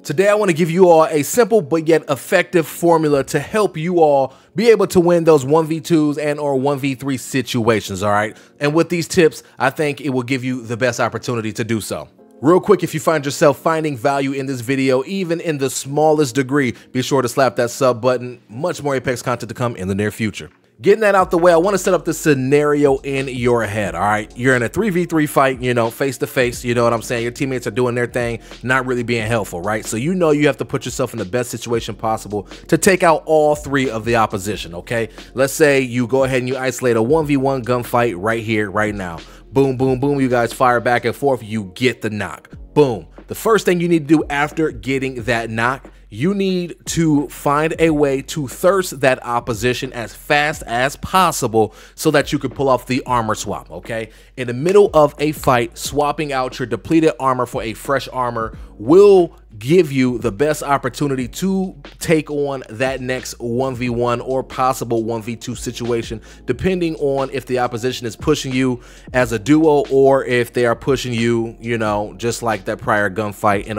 Today I want to give you all a simple but yet effective formula to help you all be able to win those 1v2s and or 1v3 situations, all right? And with these tips, I think it will give you the best opportunity to do so. Real quick, if you find yourself finding value in this video, even in the smallest degree, be sure to slap that sub button. Much more Apex content to come in the near future. Getting that out the way, I want to set up the scenario in your head, all right? You're in a 3v3 fight, you know, face to face, you know what I'm saying? Your teammates are doing their thing, not really being helpful, right? So you know you have to put yourself in the best situation possible to take out all three of the opposition, okay? Let's say you go ahead and you isolate a 1v1 gunfight right here, right now. Boom, boom, boom, you guys fire back and forth, you get the knock. Boom. The first thing you need to do after getting that knock, you need to find a way to thirst that opposition as fast as possible so that you can pull off the armor swap, okay? In the middle of a fight, swapping out your depleted armor for a fresh armor will give you the best opportunity to take on that next 1v1 or possible 1v2 situation, depending on if the opposition is pushing you as a duo or if they are pushing you, you know, just like that prior gunfight and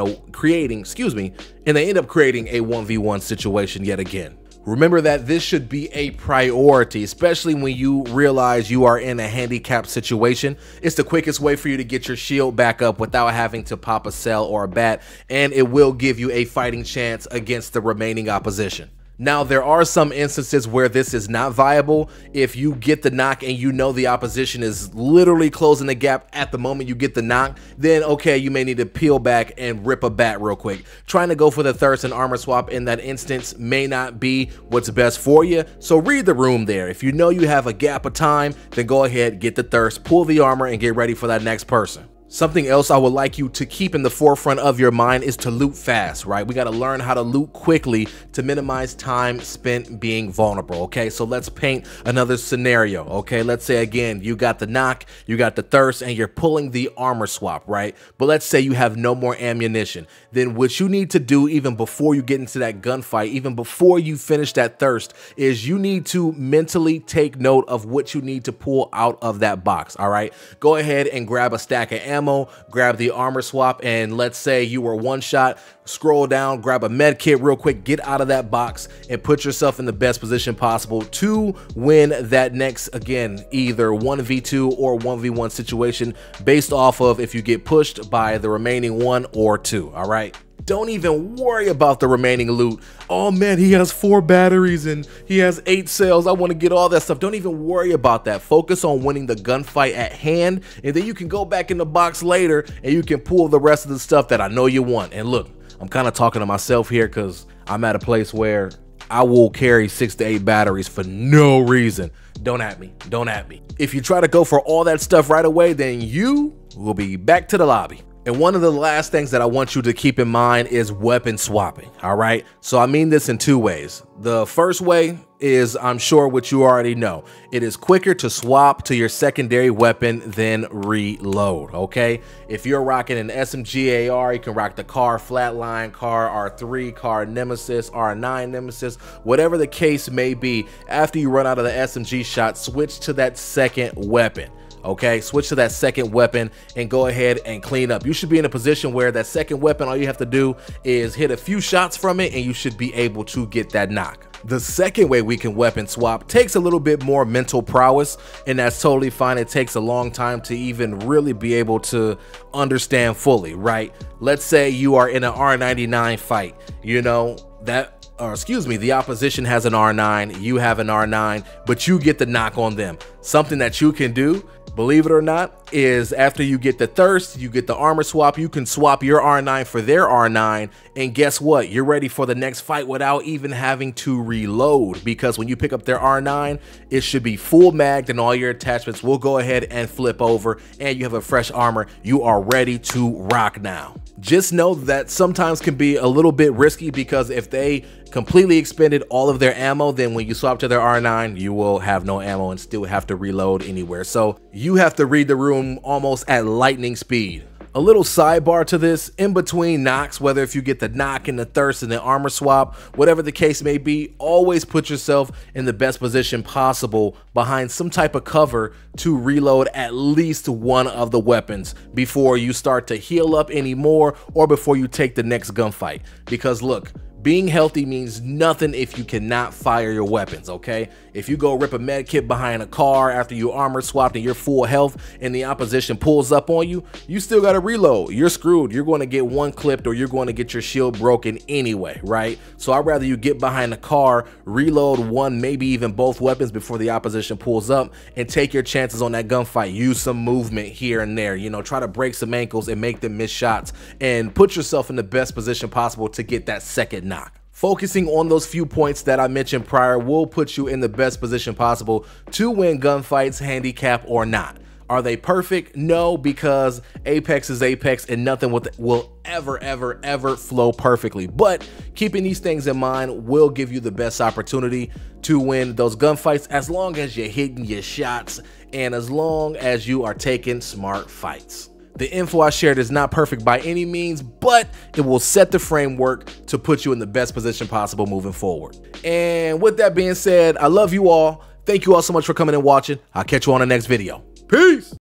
they end up creating a 1v1 situation yet again. Remember that this should be a priority, especially when you realize you are in a handicapped situation. It's the quickest way for you to get your shield back up without having to pop a cell or a bat, and it will give you a fighting chance against the remaining opposition. Now, there are some instances where this is not viable. If you get the knock and you know the opposition is literally closing the gap at the moment you get the knock, then okay, you may need to peel back and rip a bat real quick. Trying to go for the thirst and armor swap in that instance may not be what's best for you, so read the room there. If you know you have a gap of time, then go ahead, get the thirst, pull the armor, and get ready for that next person. Something else I would like you to keep in the forefront of your mind is to loot fast, right? We got to learn how to loot quickly to minimize time spent being vulnerable, okay? So let's paint another scenario, okay? Let's say, again, you got the knock, you got the thirst, and you're pulling the armor swap, right? But let's say you have no more ammunition. Then what you need to do even before you get into that gunfight, even before you finish that thirst, is you need to mentally take note of what you need to pull out of that box, all right? Go ahead and grab a stack of ammo, grab the armor swap, and let's say you were one shot, scroll down, grab a med kit real quick, get out of that box and put yourself in the best position possible to win that next, again, either 1v2 or 1v1 situation based off of if you get pushed by the remaining one or two, all right? Don't even worry about the remaining loot. Oh man, he has 4 batteries and he has 8 cells. I want to get all that stuff. Don't even worry about that. Focus on winning the gunfight at hand, and then you can go back in the box later and you can pull the rest of the stuff that I know you want. And look, I'm kind of talking to myself here because I'm at a place where I will carry 6 to 8 batteries for no reason. Don't at me. Don't at me. If you try to go for all that stuff right away, then you will be back to the lobby. And one of the last things that I want you to keep in mind is weapon swapping, all right? So I mean this in 2 ways. The first way is, I'm sure what you already know. It is quicker to swap to your secondary weapon than reload, okay? If you're rocking an SMG AR, you can rock the CAR Flatline, CAR R3, CAR Nemesis, R9 Nemesis, whatever the case may be. After you run out of the SMG shot, switch to that second weapon. Okay, switch to that second weapon and go ahead and clean up. You should be in a position where that second weapon, all you have to do is hit a few shots from it and you should be able to get that knock. The second way we can weapon swap takes a little bit more mental prowess, and that's totally fine. It takes a long time to even really be able to understand fully, right? Let's say you are in an R99 fight, you know, the opposition has an R9, you have an R9, but you get the knock on them. Something that you can do, believe it or not, is after you get the thirst, you get the armor swap, you can swap your R9 for their R9, and guess what? You're ready for the next fight without even having to reload, because when you pick up their R9, it should be full magged and all your attachments will go ahead and flip over, and you have a fresh armor. You are ready to rock now. Just know that sometimes can be a little bit risky, because if they completely expended all of their ammo, then when you swap to their R9, you will have no ammo and still have to reload anywhere. So you have to read the room almost at lightning speed. A little sidebar to this, in between knocks, whether if you get the knock and the thirst and the armor swap, whatever the case may be, always put yourself in the best position possible behind some type of cover to reload at least one of the weapons before you start to heal up anymore or before you take the next gunfight. Because look, being healthy means nothing if you cannot fire your weapons, okay? If you go rip a med kit behind a car after you armor swapped and you're full health and the opposition pulls up on you, you still gotta reload. You're screwed. You're gonna get one clipped or you're gonna get your shield broken anyway, right? So I'd rather you get behind the car, reload one, maybe even both weapons before the opposition pulls up, and take your chances on that gunfight. Use some movement here and there, you know, try to break some ankles and make them miss shots and put yourself in the best position possible to get that second knock. Focusing on those few points that I mentioned prior will put you in the best position possible to win gunfights, handicap or not. Are they perfect? No, because Apex is Apex and nothing will ever flow perfectly. But keeping these things in mind will give you the best opportunity to win those gunfights as long as you're hitting your shots and as long as you are taking smart fights. The info I shared is not perfect by any means, but it will set the framework to put you in the best position possible moving forward. And with that being said, I love you all. Thank you all so much for coming and watching. I'll catch you on the next video. Peace.